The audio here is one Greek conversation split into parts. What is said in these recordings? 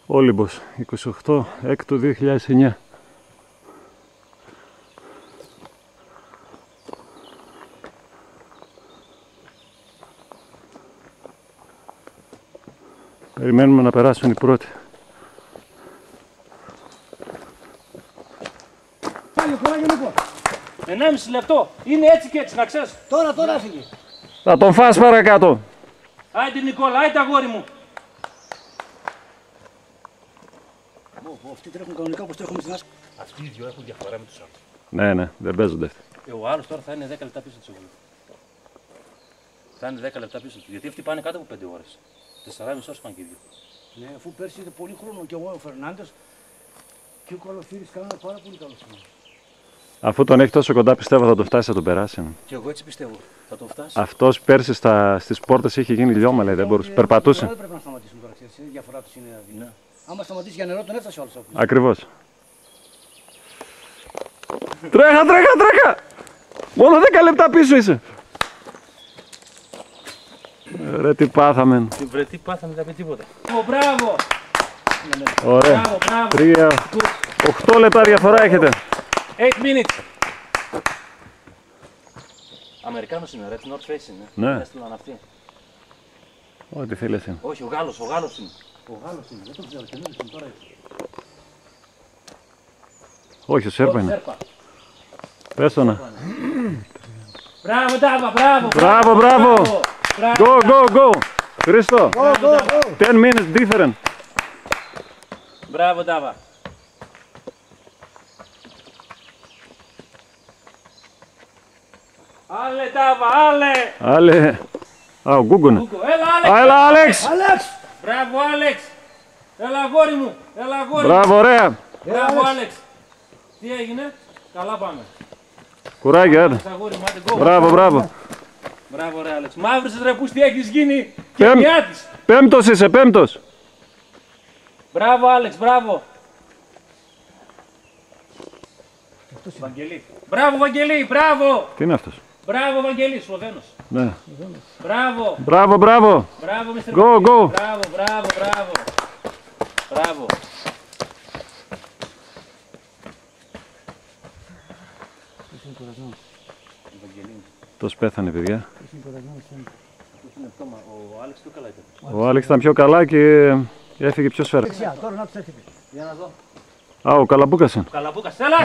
Όλυμπος, 28 έκτου 2009. Περιμένουμε να περάσουν οι πρώτοι. Ενάμιση λεπτό. Είναι έτσι και έτσι, να ξέρεις. Τώρα φύγει. Θα τον φας παρακάτω. Άιντε Νικόλα, άιντε αγόρι μου. Αυτοί τρέχουν κανονικά όπως τρέχουμε στην άσκηση. Αυτοί οι δυο έχουν διαφορά με τους άλλους. Ναι, δεν παίζονται αυτοί. Ο άλλος τώρα θα είναι 10 λεπτά πίσω του. Θα είναι 10 λεπτά πίσω του. Γιατί αυτοί πάνε κάτω από 5 ώρες. 4,5 ώρες πάνε και οι δύο. Ναι, αφού πέρσι ήταν πολύ χρόνο και ο Φερνάντες και ο Καλοφύρης κάνανε πάρα πολύ καλό σημείο. Αφού τον έχει τόσο κοντά, πιστεύω θα το φτάσει, θα τον περάσει. Και εγώ έτσι πιστεύω. Θα το φτάσει. Αυτός πέρσι στις πόρτες είχε γίνει λιώμα, λέει, δεν μπορούσε. Περπατούσε. Δεν πρέπει να σταματήσουμε τώρα, ξέρεις. Η διαφορά τους είναι αδύνατη. Άμα σταματήσει για νερό, τον έφτασε όλος. Ακριβώς. Τρέχα! Μόνο 10 λεπτά πίσω είσαι. Ρε τι πάθαμε. Βρε τι πάθαμε, δεν θα πει τίποτα. Μπράβο! Ωραία. Μπράβο. 8 λεπτά διαφορά έχετε. 8 minutes. Αμερικάνος είναι, ρε, North Face είναι. Ναι. Έστειλαν αυτοί. Ό,τι θέλεις είναι. Όχι, ο Γάλλος είναι. Ο Γάλλος είναι, δεν τον ξέρω, καινούργιος είναι τώρα έτσι. Όχι, ο Σέρπα είναι. Σέρπα. Πες το να. Μπράβο, Τάβα, μπράβο. Μπράβο. Go. Χρήστο. 10 minutes different. Μπράβο, Τάβα. Άλλε, Τάβα, άλλε. Άλλε. Α, ο Γκούγκουνε. Έλα, Άλεξ. Έλα, Άλεξ. Μπράβο, Άλεξ. Έλα, αγόρι μου. Μπράβο, ωραία. Μπράβο, Άλεξ. Τι έγινε, καλά πάμε. Κουράγιο, άντε. Αγόρι μου, άντε, go. Μπράβο. Μπράβο, ρε, Άλεξ. Μαύρησες, ρε, πούς, τι έχεις γίνει. Και πιάτης. Πέμπτος είσαι, πέμπτος. Μπράβο, Άλεξ, μπράβο. Βαγγελί. Μπράβο, Βαγγελί, μπράβο. Τι είναι αυτός. Μπράβο, Βαγγελί, Σλοβαίνος. Ναι. Μπράβο. Μπράβο. Μπράβο, Μr. Go. Μπράβο. Τόσο πέθανε, παιδιά. Ο Άλεξ πιο καλά ήταν. Ο Άλεξ ήταν πιο καλά και έφυγε πιο σφαίρα. Τώρα να τους έρχεται. Για να δω. Α, ο Καλαμπούκας είναι. Καλαμπούκας. Έλα,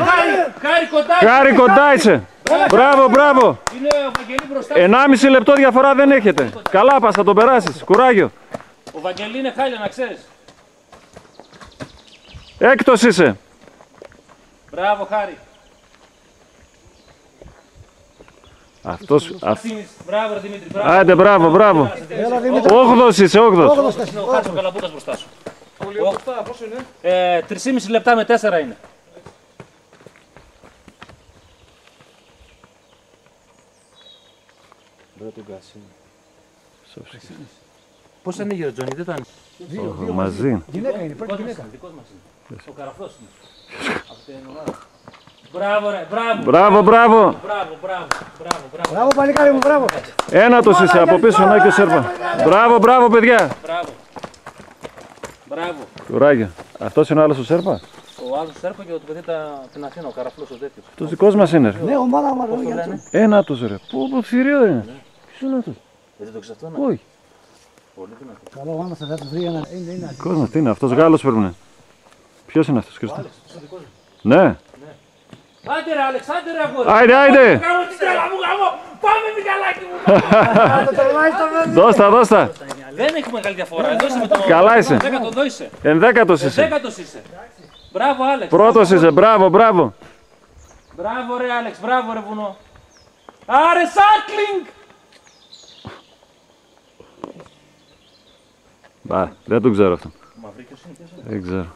Χάρη κοντά. Χάρη κοντά είσαι. Μπράβο. Είναι ο Βαγγελί μπροστά. 1,5 λεπτό διαφορά δεν έχετε. Καλά πας, θα το περάσεις. Κουράγιο. Ο Βαγγελί είναι χάλια, να ξέρεις. Έκτος είσαι. Μπράβο, Χάρη. Αυτός. Μπράβο, ρε Δημήτρη. Άντε, μπράβο. Όγδος είσαι, όγδος. Είναι ο Χάρης ο Καλαμπούκας μπροστά σου. Πολύ μπροστά, πόσο είναι? 3,5 λεπτά με 4 είναι. Πώς ανοίγει ο Τζόνι, δεν ήταν. Μαζί. Γυναίκα είναι, πρώτη γυναίκα. Δικός μας είναι. Ο Καραφλός είναι. Αυτή είναι η ομάδα. Μπράβο, ρε, Μπράβο. Μπράβο, παλικάρι μου, μπράβο. Ένατος είσαι, από πίσω να και ο Σέρπα. Μπράβο, παιδιά. Μπράβο. Κουράγιο. Αυτός είναι ο άλλος ο Σέρπα. Ο άλλος Σέρπα και το παιδί την Αθήνα, ο Καραφλός ο τέτοιος. Αυτός δικός μας είναι. Ναι, ομάδα μας. Πώς το λένε? Ένατος ρε. Πού θηρίο είναι. Ποιος είναι αυτός. Δεν το ξέρεις αυτό, ναι. Όχι. Πολύ δυνατό. Καλό, άμα θα τους βρει ένα. Είναι. Δικός μας τι είναι. Αυτός Γάλλος πρέπει να είναι. Ποιος είναι αυτός, Χριστό. Ναι. Άντε ρε Άλεξ, άντε ρε αγόρι. Άιντε. Κάνω την τρέλα μου γαμώ. Πάμε Μιχαλάκη μου. Δώστα. Δεν έχει μεγάλη διαφορά. Εδώ είσαι με το... Καλά είσαι. Δέκατο, εδώ είσαι. Ενδέκατος είσαι. Δέκατος είσαι. Μπράβο Άλεξ. Πρώτος είσαι. Μπράβο. Μπράβο ρε Άλεξ, μπράβο ρε βουνό. Άρε σάκλινγκ. Μπα, δεν τον ξέρω αυτό. Μαυρίκιος είναι, ποιος είναι? Δεν ξέρω.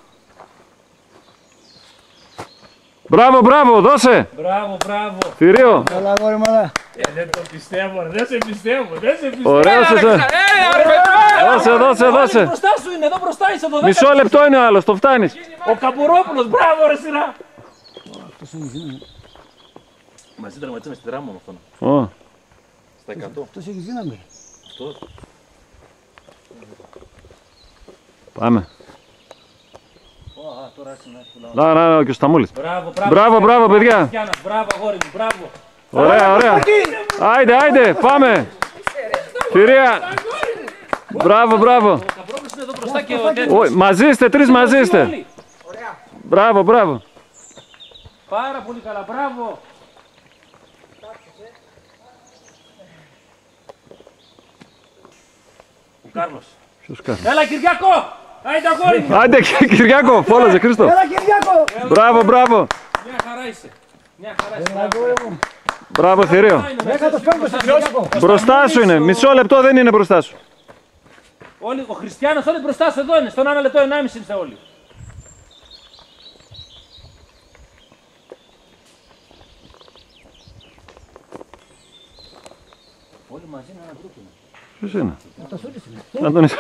Μπράβο, δώσε! Μπράβο. Θηρίο! Καλά, αγόρι μου, αλλά. Δεν το πιστεύω, ρε. Δεν σε πιστεύω. Ωραίος είσαι! Δώσε! Μπροστά σου είναι, εδώ μπροστά είσαι. Εδώ Μισό λεπτό είναι ο άλλος, το φτάνεις. Ο Καμπουρόπουλος, μπράβο ρε σειρά. Μαζί τερματίσαμε στη δράμα με αυτόν. Ω, Στα 100. Αυτός έχει δύναμη. Αυτό. πάμε. Να, και ο Σταμούλης. Μπράβο, Μπράβο, παιδιά. Χριστιανός, μπράβο, αγόρι μου, μπράβο. Ωραία. Άιντε, πάμε. Κυρία. Μπράβο. Θα πρόκληση εδώ μπροστά και ο τέτοιος. Μαζί είστε, 3 μαζί είστε. Μπράβο. Πάρα πολύ καλά, μπράβο. Ο Κάρλος. Ποιος κάνει? Έλα Κυριακό! Άιντε αγόρι μου! Άντε Κυριακό, φόλαζε Χρήστο. Έλα Κυριάκο! Μπράβο. Μια χαρά είσαι. Μπράβο. Μπράβο Θηρίο. 15ος είσαι Κυριάκο. Μπροστά σου είναι, μισό λεπτό δεν είναι μπροστά σου. Όλοι, ο Χριστιανός όλοι μπροστά σου εδώ είναι, στον 1 λεπτό, 1,5 είστε όλοι. Όλοι μαζί είναι ένα γκρουπ είναι. Ποιος είναι? είναι. Αντώνης.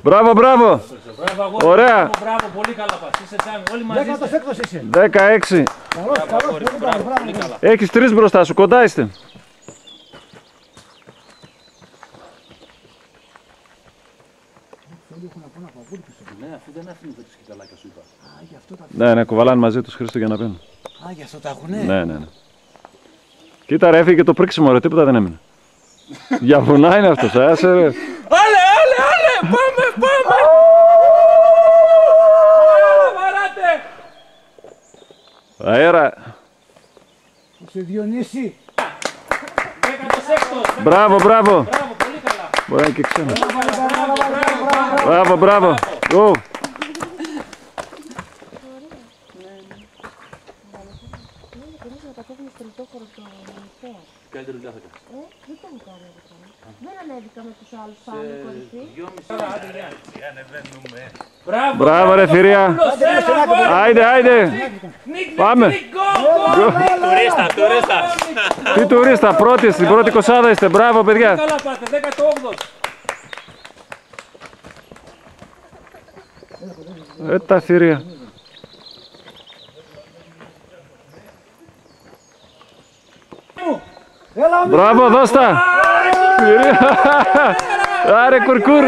Μπράβο. Μπράβο αγόρι. Ωραία. Μπράβο, πολύ καλά πας. Είσαι τσάμι, όλοι μαζί είστε. 16ος είσαι. 16. Καλώς, πολύ Μπράβο, πολύ μπράβο. καλά. Έχεις 3 μπροστά σου, κοντά είστε. Ναι, αφού δεν άφηνε τα σκηταλάκια σου είπα. Α, γι' αυτό τα... Ναι, κουβαλάνε μαζί τους Χρήστο για να πίνουν. Α, γι' αυτό τα έχουνε. Ναι. Κοίτα ρε, έφυγε και το πρίξιμο ρε, τίποτα δεν έμεινε. Για βουνά είναι αυτός, άσε ρε. Άλλε, πάμε! Βαράτε! Αέρα. Σε Διονύση. 16ος. Μπράβο. Μπράβο, πολύ καλά. Μπορεί να είναι και ξένα. Μπράβο. Μπράβο. Go. Καλύτερη δουλειά θα κάνω. Δεν το μου κάνει. Δεν ανέβηκα με τους άλλους πάνω κορυφή. 2,5 Μπράβο ρε Θηρία. Άιντε. Πάμε. Τι τουρίστα, πρώτη, στην πρώτη κοσάδα είστε. Μπράβο παιδιά. Καλά πάτε, 18ος. Τα Θηρία. Μπράβο, δώστα. Άρε κουρκούρ.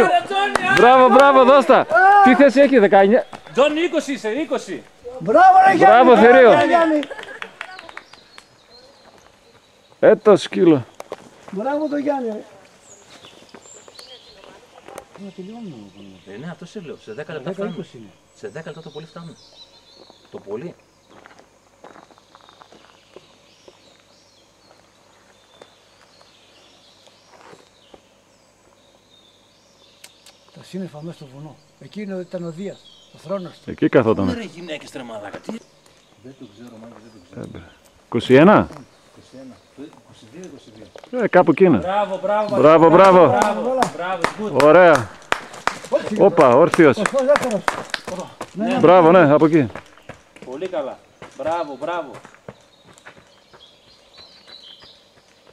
Μπράβο, δώστα. Τι θέση έχει, 19. Τζόνι 20 είσαι, 20. Μπράβο ρε Γιάννη. Μπράβο, Θηρίο. Γιάννη. Το σκύλο. Μπράβο το Γιάννη. ρε. Ναι, αυτό σε λέω. Σε 10 λεπτά 10-20 φτάνουμε. είναι. Σε 10 λεπτά το πολύ φτάνουμε. Το πολύ. Τα σύννεφα μέσα στο βουνό. Εκείνο ήταν ο Δίας, ο θρόνος του. Εκεί καθόταν. Ρε γυναίκες τρε μαλάκα. Τι... Δεν το ξέρω, μάλλον δεν το ξέρω. 21. 22. Κάπου εκεί είναι. Μπράβο. Μπράβο. Good. Ωραία. Όπα, όρθιος. Πώς δεύτερος. Μπράβο, ναι, από εκεί. Πολύ καλά. Μπράβο.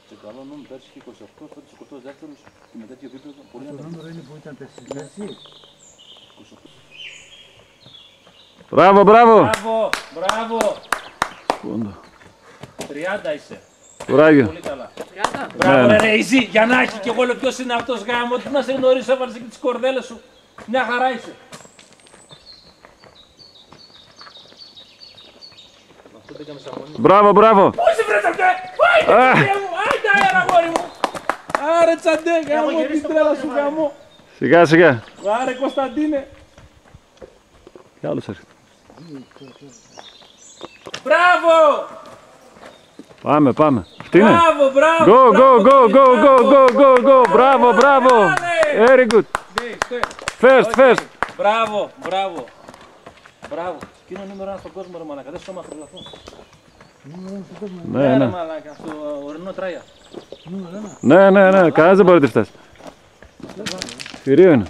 Σε καλό νόμο πέρσι είχε 28, φέτος 28 δεύτερος και με τέτοιο επίπεδο. Πολύ Το να νούμερο είναι που ήταν πέρσι. Μπράβο. Μπράβο. 30 είσαι. Κουράγιο. Πολύ καλά. Μπράβο ρε Ρέιζι, για να έχει και εγώ λέω ποιος είναι αυτός γάμο. Τι να σε γνωρίσω, έβαλες και τις κορδέλες σου. Μια χαρά είσαι. Αυτό μπήκαμε σαν μονή. Μπράβο. Πού είσαι βρες αυτέ! Άιντε μου, άιντε αέρα αγόρι μου. Άρε τσαντέ, γάμο, την τρέλα σου γάμο. Σιγά. Άρε Κωνσταντίνε. Κι άλλος έρχεται. Μπράβο! Πάμε. Αυτή είναι. Μπράβο! Go. Μπράβο. Very good. First. Μπράβο. Εκείνο νούμερο 1 στον κόσμο ρε μαλάκα, δεν σώμα χρολαθώ. Ναι. Μαλάκα, στο ορεινό τράια. Ναι, κανένας δεν μπορεί να τη φτάσει. Θηρίο είναι.